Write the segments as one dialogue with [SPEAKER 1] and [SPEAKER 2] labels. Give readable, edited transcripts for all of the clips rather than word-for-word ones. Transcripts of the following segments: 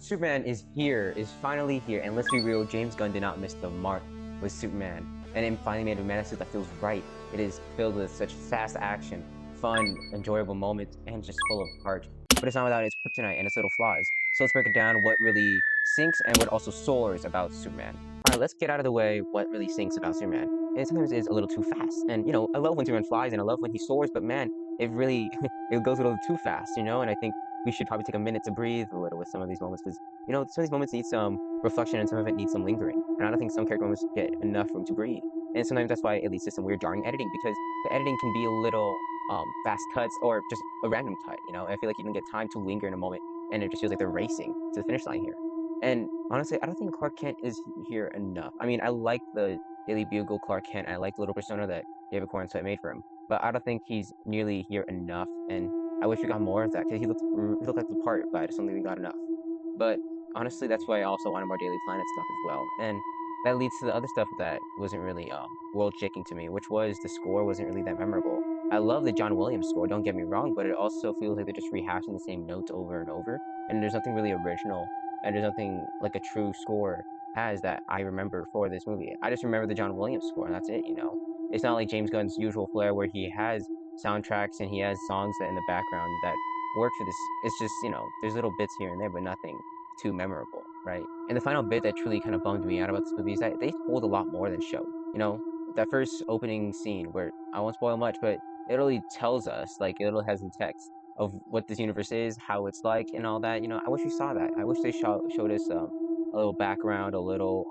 [SPEAKER 1] Superman is here, is finally here, and let's be real, James Gunn did not miss the mark with Superman, and it finally made a Man of Steel that feels right. It is filled with such fast action, fun, enjoyable moments, and just full of heart. But it's not without its kryptonite and its little flaws. So let's break it down what really sinks and what also soars about Superman. Alright, let's get out of the way what really sinks about Superman. And sometimes it's a little too fast. And you know, I love when Superman flies and I love when he soars, but man, it really it goes a little too fast, you know, and I think we should probably take a minute to breathe a little with some of these moments because, you know, some of these moments need some reflection and some of it needs some lingering. And I don't think some character moments get enough room to breathe. And sometimes that's why it leads to some weird jarring editing because the editing can be a little fast cuts or just a random cut, you know? I feel like you don't get time to linger in a moment and it just feels like they're racing to the finish line here. And honestly, I don't think Clark Kent is here enough. I mean, I like the Daily Bugle Clark Kent. I like the little persona that David Corenswet made for him. But I don't think he's nearly here enough. And I wish we got more of that because he looked like the part, but I just don't think we got enough. But honestly, that's why I also wanted more Daily Planet stuff as well. And that leads to the other stuff that wasn't really world shaking to me, which was the score wasn't really that memorable. I love the John Williams score, don't get me wrong, but it also feels like they're just rehashing the same notes over and over, and there's nothing really original, and there's nothing like a true score has that I remember for this movie. I just remember the John Williams score, and that's it, you know? It's not like James Gunn's usual flair where he has soundtracks and he has songs that in the background that work for this. It's just, you know, there's little bits here and there, but nothing too memorable, right? And the final bit that truly kind of bummed me out about this movie is that they told a lot more than showed. You know, that first opening scene where I won't spoil much, but it really tells us, like, it really has in text of what this universe is, how it's like, and all that. You know, I wish we saw that. I wish they showed us a little background, a little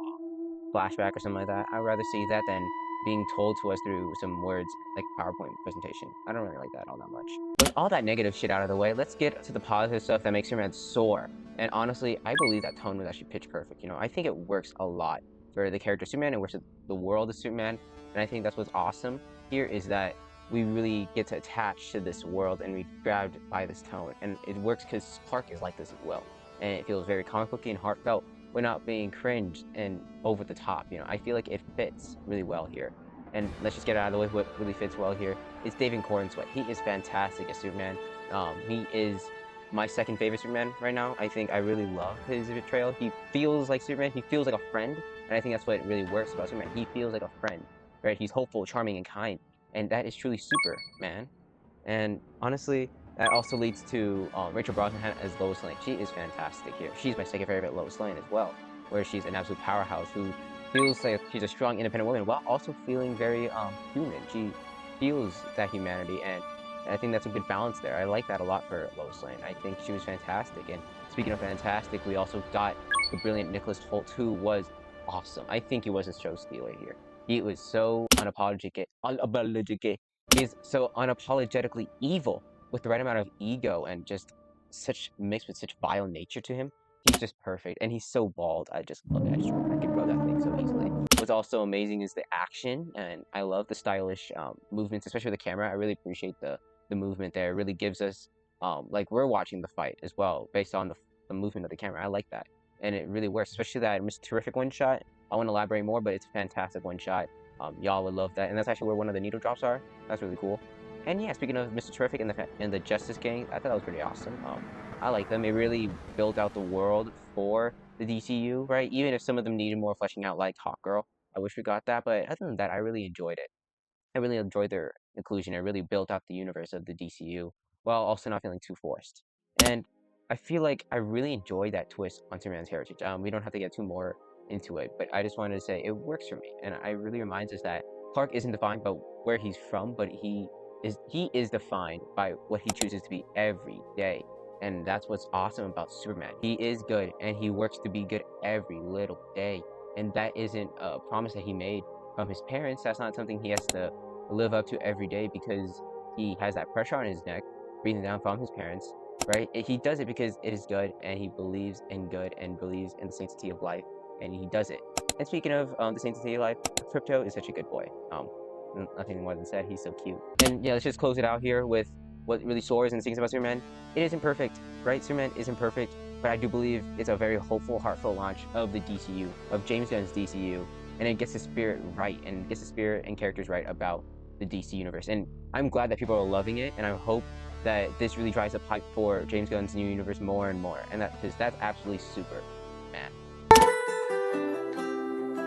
[SPEAKER 1] flashback or something like that. I'd rather see that than being told to us through some words like PowerPoint presentation. I don't really like that all that much. With all that negative shit out of the way, let's get to the positive stuff that makes Superman soar. And honestly, I believe that tone was actually pitch perfect. You know, I think it works a lot for the character Superman and works with the world of Superman. And I think that's what's awesome here is that we really get to attach to this world and we grabbed by this tone. And it works because Clark is like this as well. And it feels very comic booky and heartfelt without being cringe and over the top. You know, I feel like it fits really well here. And let's just get out of the way. What really fits well here is David Corenswet. He is fantastic as Superman. He is my second favorite Superman right now. I think I really love his portrayal. He feels like Superman. He feels like a friend, and I think that's what really works about Superman. He feels like a friend, right? He's hopeful, charming, and kind, and that is truly Superman. And honestly, that also leads to Rachel Brosnahan as Lois Lane. She is fantastic here. She's my second favorite Lois Lane as well, where she's an absolute powerhouse who feels like she's a strong, independent woman while also feeling very human. She feels that humanity, and I think that's a good balance there. I like that a lot for Lois Lane. I think she was fantastic. And speaking of fantastic, we also got the brilliant Nicholas Hoult, who was awesome. I think he was a show stealer here. He was so he's so unapologetically evil with the right amount of ego and just such mixed with such vile nature to him. He's just perfect, and he's so bald. I just love it. I could grow that thing so easily. What's also amazing is the action, and I love the stylish movements, especially with the camera. I really appreciate the movement there. It really gives us like we're watching the fight as well based on the movement of the camera. I like that, and it really works, especially that Mr. Terrific one shot. I want to elaborate more, but it's a fantastic one shot. Y'all would love that, and that's actually where one of the needle drops are. That's really cool. And yeah, speaking of Mr. Terrific and the Justice Gang, I thought that was pretty awesome. I like them. It really built out the world for the DCU, right? Even if some of them needed more fleshing out, like Hawkgirl. I wish we got that, but other than that, I really enjoyed it. I really enjoyed their inclusion. It really built out the universe of the DCU while also not feeling too forced. And I feel like I really enjoyed that twist on Superman's heritage. We don't have to get too more into it, but I just wanted to say it works for me, and it really reminds us that Clark isn't defined by where he's from, but he is defined by what he chooses to be every day. And that's what's awesome about Superman. He is good, and he works to be good every little day. And that isn't a promise that he made from his parents. That's not something he has to live up to every day because he has that pressure on his neck, breathing down from his parents, right? He does it because it is good, and he believes in good and believes in the sanctity of life, and he does it. And speaking of the sanctity of life, Krypto is such a good boy. Nothing more than said. He's so cute. And yeah, let's just close it out here with what really soars and sings about Superman. It isn't perfect, right? Superman isn't perfect, but I do believe it's a very hopeful, heartfelt launch of the DCU, of James Gunn's DCU, and it gets the spirit right, and gets the spirit and characters right about the DC universe. And I'm glad that people are loving it, and I hope that this really drives up hype for James Gunn's new universe more and more, and that's absolutely super, man.